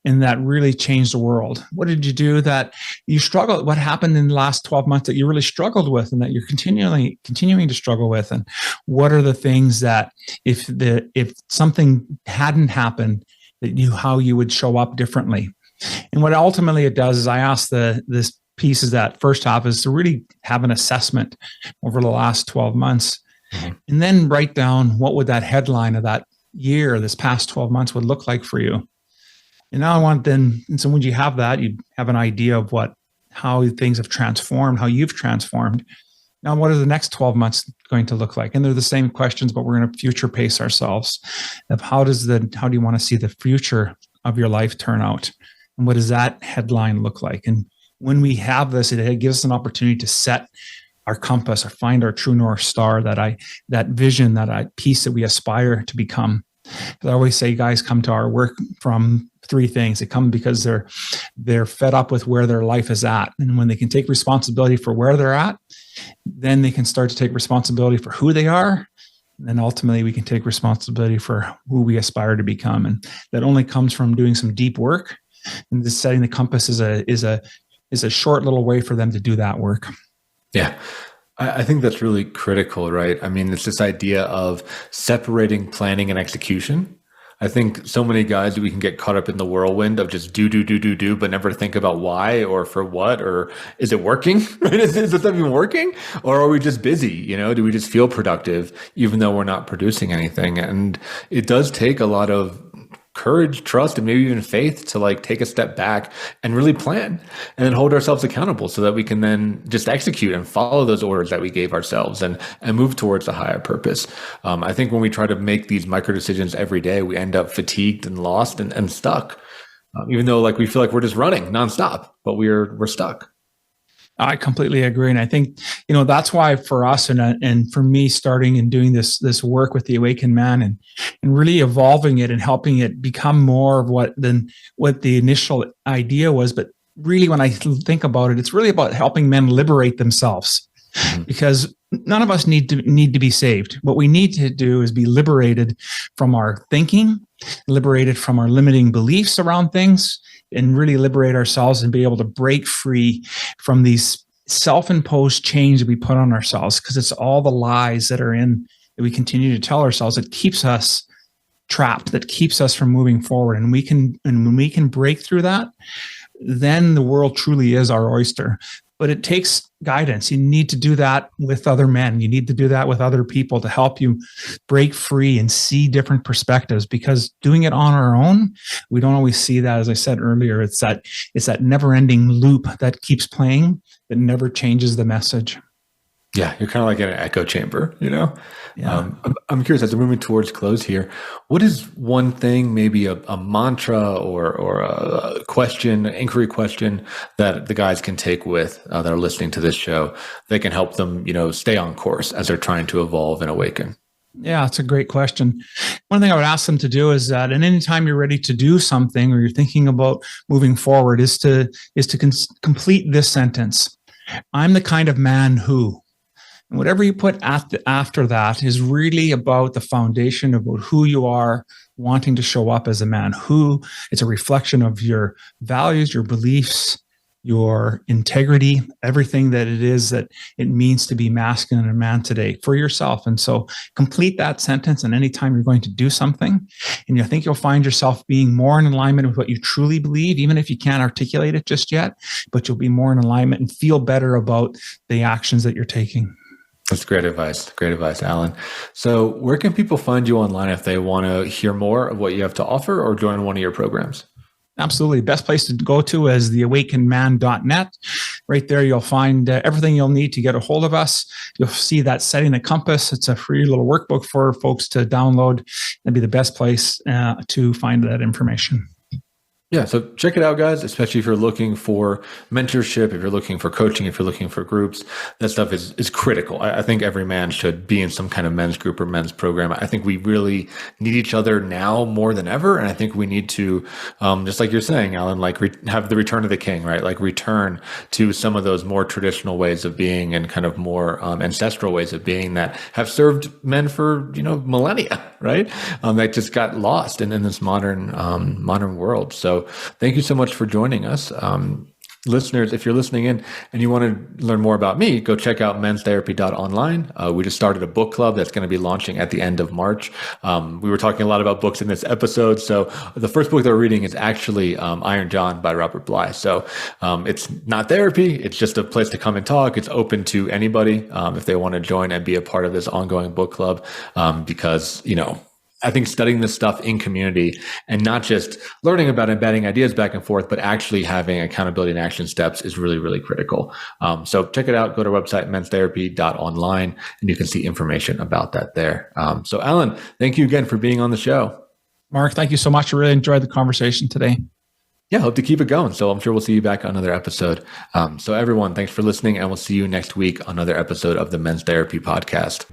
and that really changed the world? What did you do that you struggled? What happened in the last 12 months that you really struggled with and that you're continuing to struggle with? And what are the things that if something hadn't happened, how you would show up differently? And what ultimately it does is I ask this piece is that first half is to really have an assessment over the last 12 months. And then write down what would that headline of that year, this past 12 months would look like for you. And now so when you have that, you have an idea of how things have transformed, how you've transformed. Now, what are the next 12 months going to look like? And they're the same questions, but we're going to future pace ourselves of how do you want to see the future of your life turn out? And what does that headline look like? And when we have this, it gives us an opportunity to set our compass or find our true North Star, that vision, that piece that we aspire to become. I always say guys come to our work from three things. They come because they're fed up with where their life is at. And when they can take responsibility for where they're at, then they can start to take responsibility for who they are. And then ultimately we can take responsibility for who we aspire to become. And that only comes from doing some deep work. And just setting the compass is a short little way for them to do that work. Yeah. I think that's really critical, right? I mean, it's this idea of separating planning and execution. I think so many guys, we can get caught up in the whirlwind of just do, but never think about why or for what, or is it working? Right? Is it even working? Or are we just busy? Do we just feel productive even though we're not producing anything? And it does take a lot of courage, trust, and maybe even faith to take a step back and really plan and then hold ourselves accountable so that we can then just execute and follow those orders that we gave ourselves and move towards a higher purpose. I think when we try to make these micro decisions every day, we end up fatigued and lost and stuck, even though we feel like we're just running nonstop, but we're stuck. I completely agree. And I think, that's why for us and for me starting and doing this work with the Awakened Man and really evolving it and helping it become more of what the initial idea was. But really, when I think about it, it's really about helping men liberate themselves, because none of us need to be saved. What we need to do is be liberated from our thinking, liberated from our limiting beliefs around things, and really liberate ourselves and be able to break free from these self-imposed chains that we put on ourselves, because it's all the lies that we continue to tell ourselves that keeps us trapped, that keeps us from moving forward. And when we can break through that, then the world truly is our oyster. But it takes guidance. You need to do that with other men. You need to do that with other people to help you break free and see different perspectives, because doing it on our own, we don't always see that. As I said earlier, it's that never-ending loop that keeps playing that never changes the message. Yeah, you're kind of like in an echo chamber, Yeah. I'm curious, as we're moving towards close here, what is one thing, maybe a mantra or a question, an inquiry question that the guys can take with that are listening to this show that can help them, stay on course as they're trying to evolve and awaken? Yeah, it's a great question. One thing I would ask them to do is that, and anytime you're ready to do something or you're thinking about moving forward, is to complete this sentence. I'm the kind of man who. And whatever you put after that is really about the foundation, about who you are wanting to show up as a man. Who, it's a reflection of your values, your beliefs, your integrity, everything that it is that it means to be masculine and a man today for yourself. And so complete that sentence. And anytime you're going to do something and you think you'll find yourself being more in alignment with what you truly believe, even if you can't articulate it just yet, but you'll be more in alignment and feel better about the actions that you're taking. That's great advice. Great advice, Alan. So where can people find you online if they want to hear more of what you have to offer or join one of your programs? Absolutely. Best place to go to is theawakenedman.net. Right there, you'll find everything you'll need to get a hold of us. You'll see that Setting the Compass. It's a free little workbook for folks to download. That'd be the best place to find that information. Yeah, so check it out, guys, especially if you're looking for mentorship, if you're looking for coaching, if you're looking for groups. That stuff is critical. I think every man should be in some kind of men's group or men's program. I think we really need each other now more than ever. And I think we need to, just like you're saying, Alan, have the return of the king, right? Return to some of those more traditional ways of being and kind of more ancestral ways of being that have served men for, millennia, right? That just got lost in this modern world. So thank you so much for joining us. Listeners, if you're listening in and you want to learn more about me, go check out menstherapy.online. We just started a book club that's going to be launching at the end of March. We were talking a lot about books in this episode. So the first book that we're reading is actually Iron John by Robert Bly. So it's not therapy. It's just a place to come and talk. It's open to anybody if they want to join and be a part of this ongoing book club because, I think studying this stuff in community and not just learning about and batting ideas back and forth, but actually having accountability and action steps is really, really critical. So check it out. Go to our website, menstherapy.online, and you can see information about that there. So Alan, thank you again for being on the show. Mark, thank you so much. I really enjoyed the conversation today. Yeah, hope to keep it going. So I'm sure we'll see you back on another episode. So everyone, thanks for listening, and we'll see you next week on another episode of the Men's Therapy Podcast.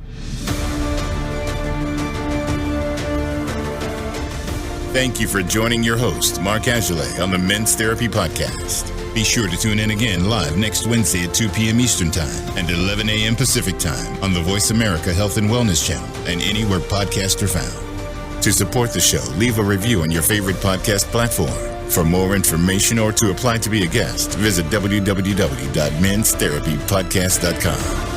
Thank you for joining your host, Mark Azoulay, on the Men's Therapy Podcast. Be sure to tune in again live next Wednesday at 2 p.m. Eastern Time and 11 a.m. Pacific Time on the Voice America Health and Wellness Channel and anywhere podcasts are found. To support the show, leave a review on your favorite podcast platform. For more information or to apply to be a guest, visit www.menstherapypodcast.com.